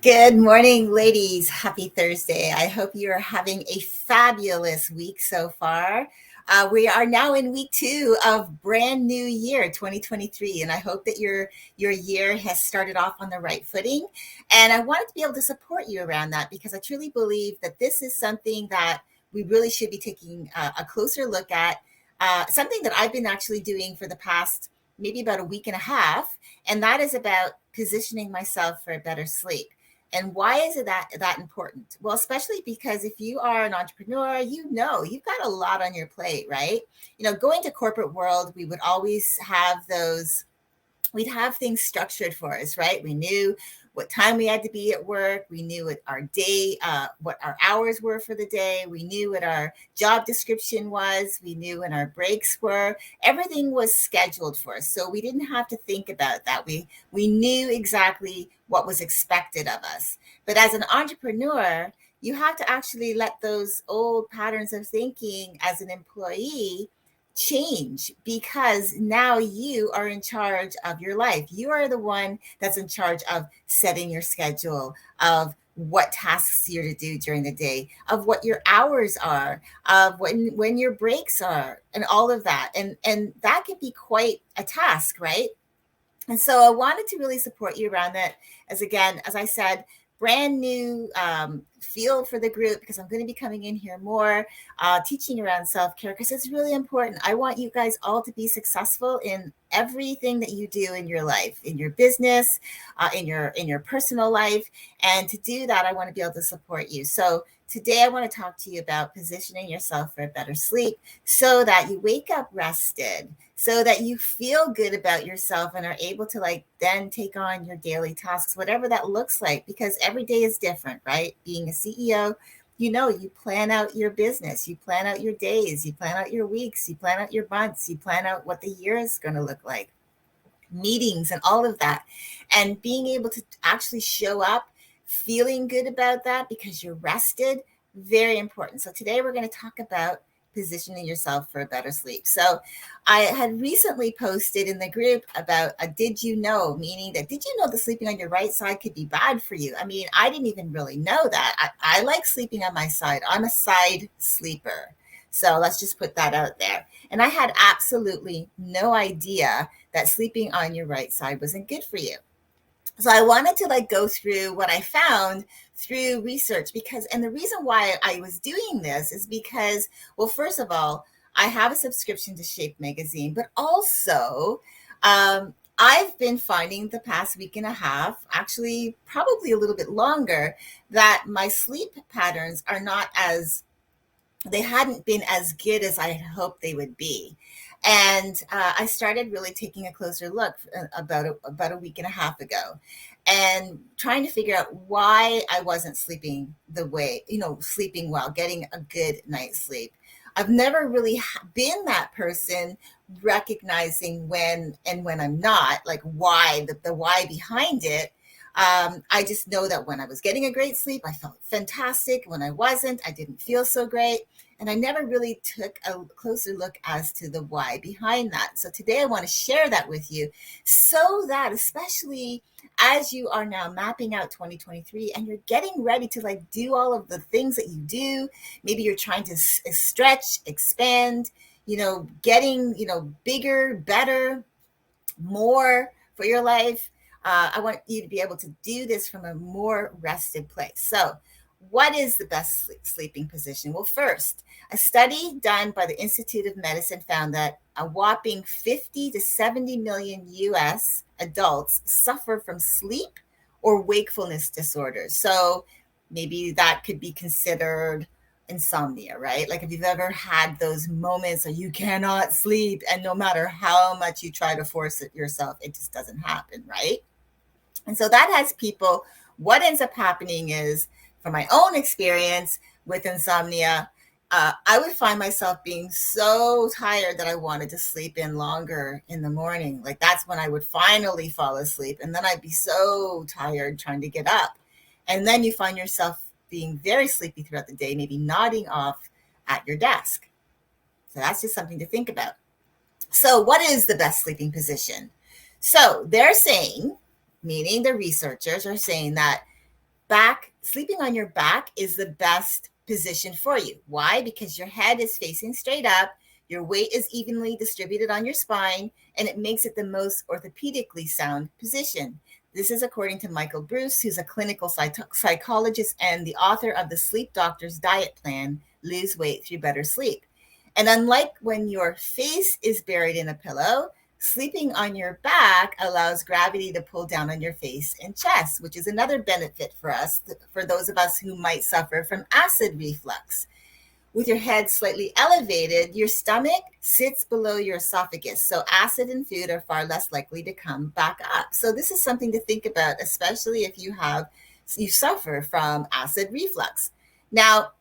Good morning, ladies. Happy Thursday. I hope you are having a fabulous week so far. We are now in week 2 of brand new year 2023, and I hope that your year has started off on the right footing. And I wanted to be able to support you around that because I truly believe that this is something that we really should be taking a closer look at. Something that I've been actually doing for the past maybe about a week and a half, and that is about positioning myself for a better sleep. And why is it that important? Well, especially because if you are an entrepreneur, you know you've got a lot on your plate, right? Going to corporate world, we would always have those we'd have things structured for us, right? We knew what time we had to be at work. We knew what our day, what our hours were for the day. We knew what our job description was. We knew when our breaks were. Everything was scheduled for us, so we didn't have to think about that. We knew exactly what was expected of us. But as an entrepreneur, you have to actually let those old patterns of thinking as an employee change because now you are in charge of your life. You are the one that's in charge of setting your schedule, of what tasks you're to do during the day, of what your hours are, of when your breaks are, and all of that. And that can be quite a task, right? And so I wanted to really support you around that. As I said, brand new feel for the group because I'm going to be coming in here more, teaching around self-care because it's really important. I want you guys all to be successful in everything that you do in your life, in your business, in your personal life. And to do that, I want to be able to support you. So today I want to talk to you about positioning yourself for a better sleep so that you wake up rested, so that you feel good about yourself and are able to then take on your daily tasks, whatever that looks like, because every day is different, right? Being a CEO, you plan out your business, you plan out your days, you plan out your weeks, you plan out your months, you plan out what the year is going to look like, meetings and all of that. And being able to actually show up feeling good about that because you're rested, very important. So today we're going to talk about positioning yourself for a better sleep. So I had recently posted in the group about a did you know, meaning that did you know that sleeping on your right side could be bad for you? I mean, I didn't even really know that. I like sleeping on my side. I'm a side sleeper. So let's just put that out there. And I had absolutely no idea that sleeping on your right side wasn't good for you. So I wanted to go through what I found through research and the reason why I was doing this is because, well, first of all, I have a subscription to Shape magazine, but also I've been finding the past week and a half, actually probably a little bit longer, that my sleep patterns they hadn't been as good as I had hoped they would be. And I started really taking a closer look about a week and a half ago and trying to figure out why I wasn't sleeping sleeping well, getting a good night's sleep. I've never really been that person recognizing when I'm not, like why, the why behind it. I just know that when I was getting a great sleep, I felt fantastic. When I wasn't, I didn't feel so great. And I never really took a closer look as to the why behind that. So today I want to share that with you so that, especially as you are now mapping out 2023 and you're getting ready to do all of the things that you do, maybe you're trying to stretch, expand, getting, bigger, better, more for your life. I want you to be able to do this from a more rested place. So what is the best sleeping position? Well, first, a study done by the Institute of Medicine found that a whopping 50 to 70 million US adults suffer from sleep or wakefulness disorders. So maybe that could be considered insomnia, right? Like if you've ever had those moments where you cannot sleep and no matter how much you try to force it yourself, it just doesn't happen, right? And so that has people, what ends up happening is, from my own experience with insomnia, I would find myself being so tired that I wanted to sleep in longer in the morning. Like that's when I would finally fall asleep. And then I'd be so tired trying to get up. And then you find yourself being very sleepy throughout the day, maybe nodding off at your desk. So that's just something to think about. So what is the best sleeping position? So they're saying, meaning the researchers are saying that sleeping on your back is the best position for you. Why? Because your head is facing straight up, your weight is evenly distributed on your spine, and it makes it the most orthopedically sound position. This is according to Michael Bruce, who's a clinical psychologist and the author of the Sleep Doctor's Diet Plan, Lose Weight Through Better Sleep. And unlike when your face is buried in a pillow, sleeping on your back allows gravity to pull down on your face and chest, which is another benefit for us, for those of us who might suffer from acid reflux. With your head slightly elevated, your stomach sits below your esophagus, so acid and food are far less likely to come back up. So this is something to think about, especially if you suffer from acid reflux. Now,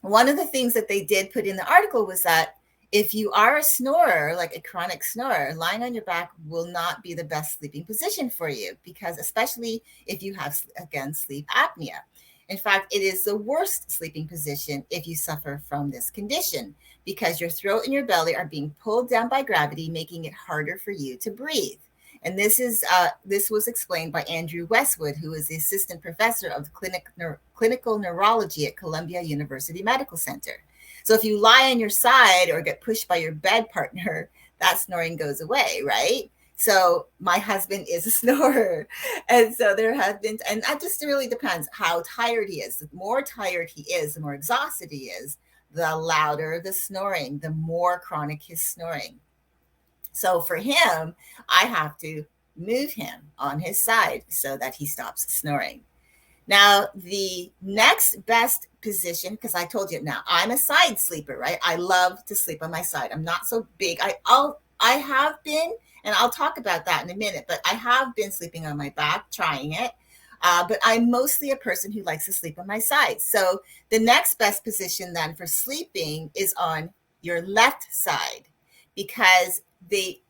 one of the things that they did put in the article was that if you are a snorer, like a chronic snorer, lying on your back will not be the best sleeping position for you, because especially if you have, again, sleep apnea. In fact, it is the worst sleeping position if you suffer from this condition, because your throat and your belly are being pulled down by gravity, making it harder for you to breathe. And this was explained by Andrew Westwood, who is the assistant professor of clinical neurology at Columbia University Medical Center. So if you lie on your side or get pushed by your bed partner, that snoring goes away, right? So my husband is a snorer. And so there have been, and that just really depends how tired he is. The more tired he is, the more exhausted he is, the louder the snoring, the more chronic his snoring. So for him, I have to move him on his side so that he stops snoring. Now, the next best position, because I told you now, I'm a side sleeper, right? I love to sleep on my side. I'm not so big. I have been, and I'll talk about that in a minute, but I have been sleeping on my back, trying it. But I'm mostly a person who likes to sleep on my side. So the next best position then for sleeping is on your left side, because the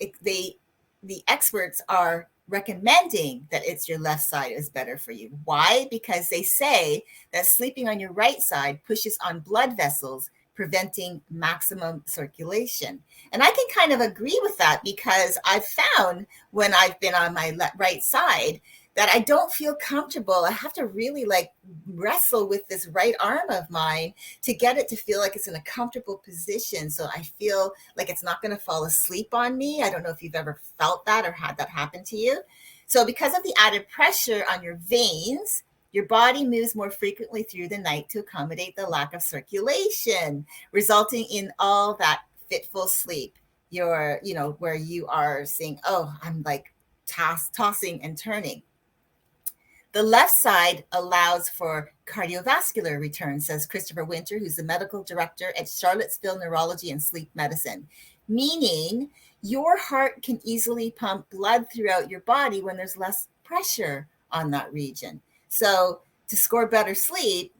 experts are recommending that it's your left side is better for you. Why? Because they say that sleeping on your right side pushes on blood vessels, preventing maximum circulation. And I can kind of agree with that, because I've found when I've been on my right side that I don't feel comfortable. I have to really like wrestle with this right arm of mine to get it to feel like it's in a comfortable position. So I feel like it's not going to fall asleep on me. I don't know if you've ever felt that or had that happen to you. So because of the added pressure on your veins, your body moves more frequently through the night to accommodate the lack of circulation, resulting in all that fitful sleep. Where you are saying, oh, I'm like tossing and turning. The left side allows for cardiovascular return, says Christopher Winter, who's the medical director at Charlottesville Neurology and Sleep Medicine, meaning your heart can easily pump blood throughout your body when there's less pressure on that region. So to score better sleep,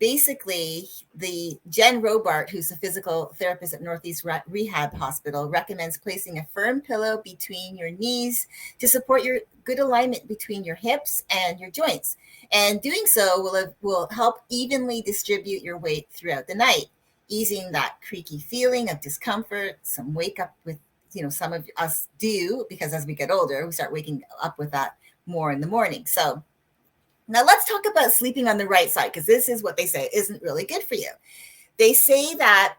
basically, the Jen Robart, who's a physical therapist at Northeast Rehab Hospital, recommends placing a firm pillow between your knees to support your good alignment between your hips and your joints. And doing so will help evenly distribute your weight throughout the night, easing that creaky feeling of discomfort. Some wake up with, some of us do, because as we get older, we start waking up with that more in the morning. So now let's talk about sleeping on the right side, because this is what they say isn't really good for you. They say that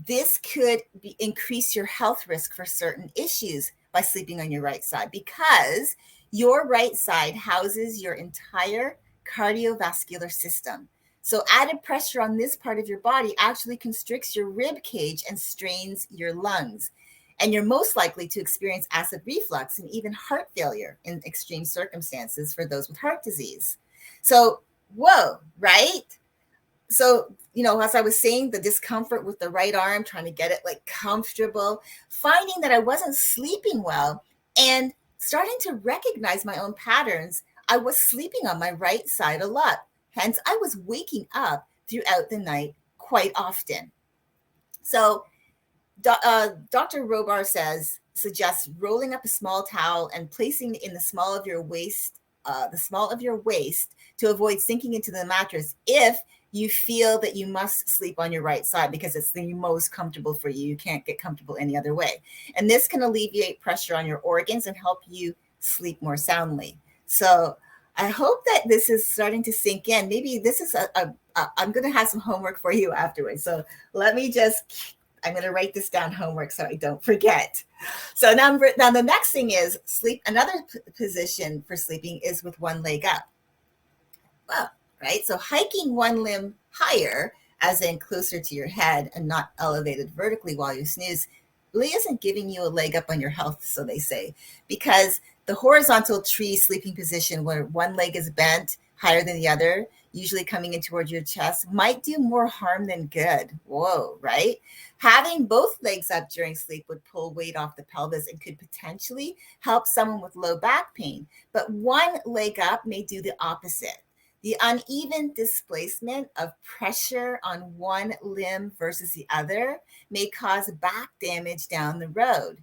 this could increase your health risk for certain issues by sleeping on your right side, because your right side houses your entire cardiovascular system. So added pressure on this part of your body actually constricts your rib cage and strains your lungs. And you're most likely to experience acid reflux and even heart failure in extreme circumstances for those with heart disease. So, whoa, right? So, as I was saying, the discomfort with the right arm, trying to get it like comfortable, finding that I wasn't sleeping well and starting to recognize my own patterns. I was sleeping on my right side a lot. Hence, I was waking up throughout the night quite often. So, Dr. Robar suggests rolling up a small towel and placing it in the small of your waist to avoid sinking into the mattress if you feel that you must sleep on your right side, because it's the most comfortable for you. You can't get comfortable any other way. And this can alleviate pressure on your organs and help you sleep more soundly. So I hope that this is starting to sink in. Maybe this is I'm going to have some homework for you afterwards. So let me just, I'm going to write this down homework so I don't forget. So now the next thing is sleep. Another position for sleeping is with one leg up. Well, right? So hiking one limb higher, as in closer to your head and not elevated vertically while you snooze, really isn't giving you a leg up on your health, so they say, because the horizontal tree sleeping position where one leg is bent higher than the other, usually coming in toward your chest, might do more harm than good. Whoa, right? Having both legs up during sleep would pull weight off the pelvis and could potentially help someone with low back pain. But one leg up may do the opposite. The uneven displacement of pressure on one limb versus the other may cause back damage down the road.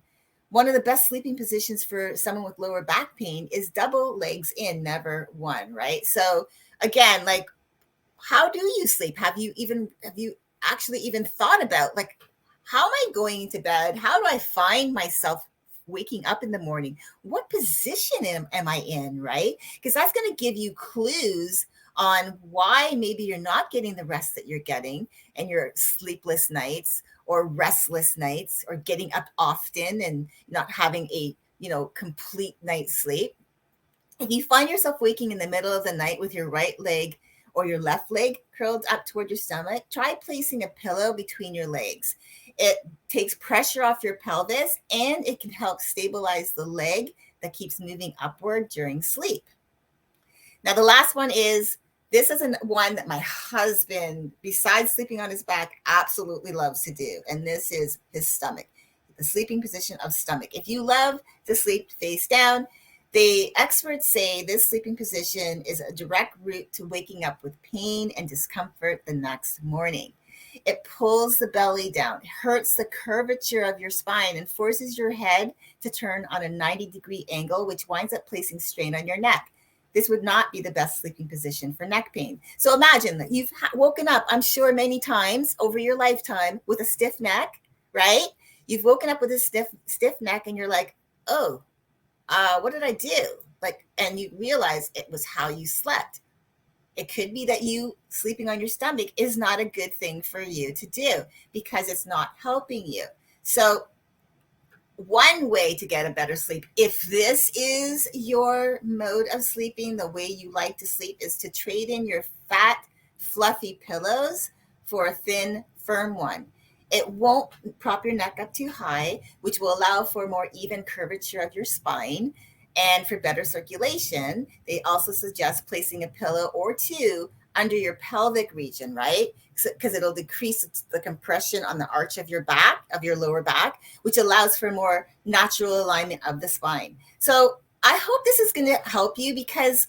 One of the best sleeping positions for someone with lower back pain is double legs in, never one, right? So again, like, how do you sleep? Have you actually even thought about, like, how am I going to bed? How do I find myself waking up in the morning? What position am I in, right? Because that's going to give you clues on why maybe you're not getting the rest that you're getting, and your sleepless nights or restless nights, or getting up often and not having a complete night's sleep. If you find yourself waking in the middle of the night with your right leg or your left leg curled up toward your stomach, try placing a pillow between your legs. It takes pressure off your pelvis, and it can help stabilize the leg that keeps moving upward during sleep. Now, the last one is, this is one that my husband, besides sleeping on his back, absolutely loves to do. And this is his stomach, the sleeping position of stomach. If you love to sleep face down, the experts say this sleeping position is a direct route to waking up with pain and discomfort the next morning. It pulls the belly down, hurts the curvature of your spine, and forces your head to turn on a 90-degree angle, which winds up placing strain on your neck. This would not be the best sleeping position for neck pain. So imagine that you've woken up, I'm sure, many times over your lifetime with a stiff neck, right? You've woken up with a stiff neck, and you're like, oh, what did I do? Like, and you realize it was how you slept. It could be that you sleeping on your stomach is not a good thing for you to do, because it's not helping you. So one way to get a better sleep, if this is your mode of sleeping, the way you like to sleep, is to trade in your fat, fluffy pillows for a thin, firm one. It won't prop your neck up too high, which will allow for more even curvature of your spine and for better circulation. They also suggest placing a pillow or two under your pelvic region, right? Because it'll decrease the compression on the arch of your back, of your lower back, which allows for more natural alignment of the spine. So I hope this is going to help you, because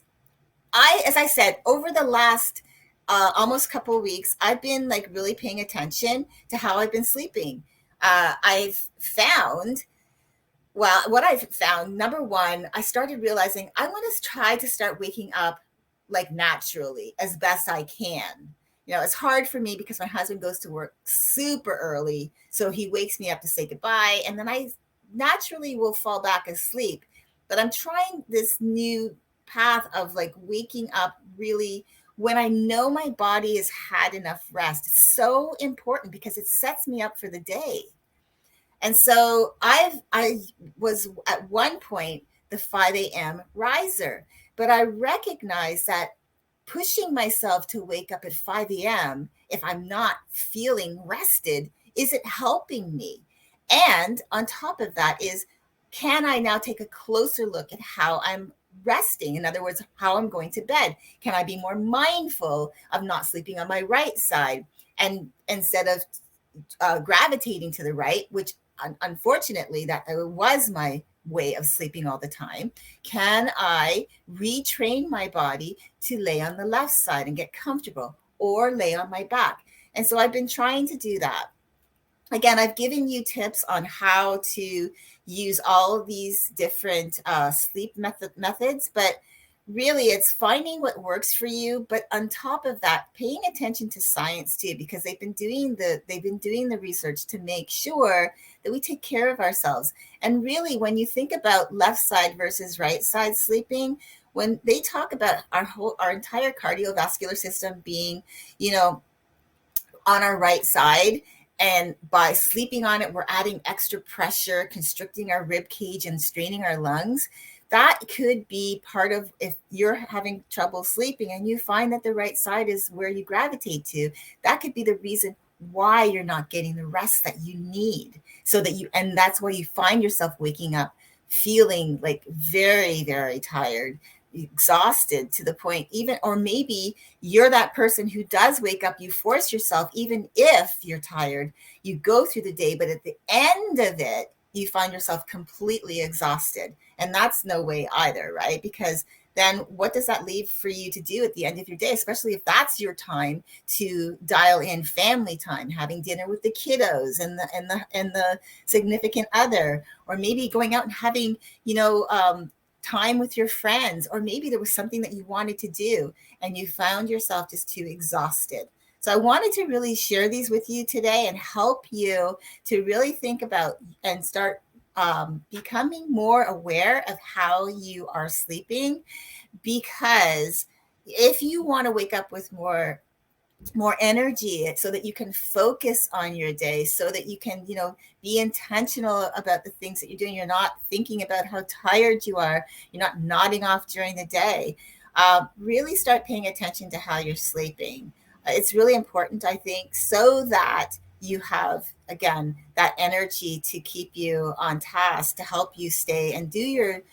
as I said, over the last almost couple of weeks, I've been like really paying attention to how I've been sleeping. What I've found, number one, I started realizing I want to try to start waking up like naturally as best I can. It's hard for me because my husband goes to work super early, so he wakes me up to say goodbye, and then I naturally will fall back asleep. But I'm trying this new path of like waking up really when I know my body has had enough rest. It's so important because it sets me up for the day. And so I was at one point the 5 a.m. riser, but I recognize that pushing myself to wake up at 5 a.m. if I'm not feeling rested isn't helping me. And on top of that is, can I now take a closer look at how I'm resting? In other words, how I'm going to bed. Can I be more mindful of not sleeping on my right side, and instead of gravitating to the right, which unfortunately that was my way of sleeping all the time? Can I retrain my body to lay on the left side and get comfortable, or lay on my back? And so I've been trying to do that. Again, I've given you tips on how to use all of these different sleep methods, but really it's finding what works for you. But on top of that, paying attention to science too, because they've been doing the research to make sure that we take care of ourselves. And really, when you think about left side versus right side sleeping, when they talk about our entire cardiovascular system being, you know, on our right side. And by sleeping on it, we're adding extra pressure, constricting our rib cage and straining our lungs. That could be part of, if you're having trouble sleeping and you find that the right side is where you gravitate to, that could be the reason why you're not getting the rest that you need. So that you, and that's why you find yourself waking up feeling like very, very tired, exhausted to the point, even, or maybe you're that person who does wake up, you force yourself, even if you're tired, you go through the day, but at the end of it, you find yourself completely exhausted. And that's no way either, right? Because then what does that leave for you to do at the end of your day, especially if that's your time to dial in family time, having dinner with the kiddos and the significant other, or maybe going out and having, you know, time with your friends, or maybe there was something that you wanted to do and you found yourself just too exhausted. So I wanted to really share these with you today and help you to really think about and start becoming more aware of how you are sleeping. Because if you want to wake up with more energy, so that you can focus on your day, so that you can, you know, be intentional about the things that you're doing. You're not thinking about how tired you are. You're not nodding off during the day. Really start paying attention to how you're sleeping. It's really important, I think, so that you have, again, that energy to keep you on task, to help you stay and do your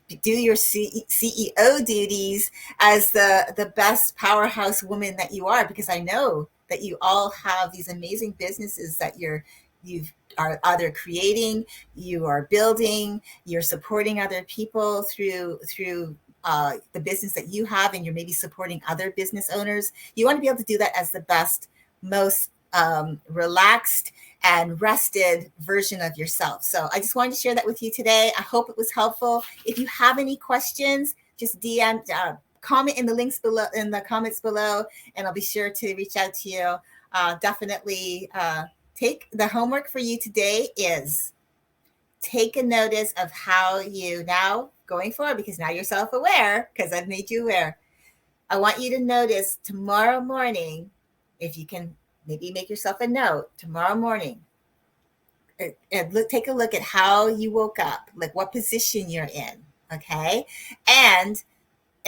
CEO duties as the best powerhouse woman that you are, because I know that you all have these amazing businesses that you are either creating, you are building, you're supporting other people through the business that you have, and you're maybe supporting other business owners. You want to be able to do that as the best, most relaxed and rested version of yourself. So I just wanted to share that with you today. I hope it was helpful. If you have any questions, just DM, comment in the links below, in the comments below, and I'll be sure to reach out to you. Definitely take the homework for you today is take a notice of how you now going forward, because now you're self-aware, because I've made you aware. I want you to notice tomorrow morning, if you can maybe make yourself a note tomorrow morning, and take a look at how you woke up, like what position you're in, okay? And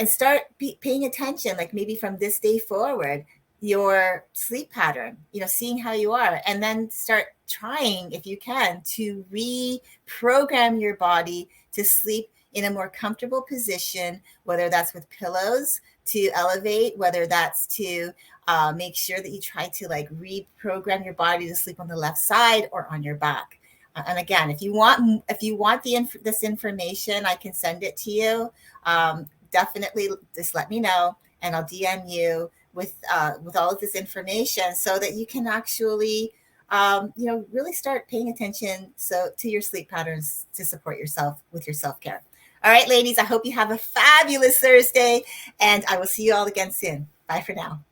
start paying attention, like maybe from this day forward, your sleep pattern, you know, seeing how you are, and then start trying, if you can, to reprogram your body to sleep in a more comfortable position, whether that's with pillows to elevate, whether that's to make sure that you try to like reprogram your body to sleep on the left side or on your back. And again, if you want this information, I can send it to you. Definitely just let me know, and I'll DM you with all of this information, so that you can actually you know, really start paying attention to your sleep patterns to support yourself with your self-care. All right, ladies, I hope you have a fabulous Thursday, and I will see you all again soon. Bye for now.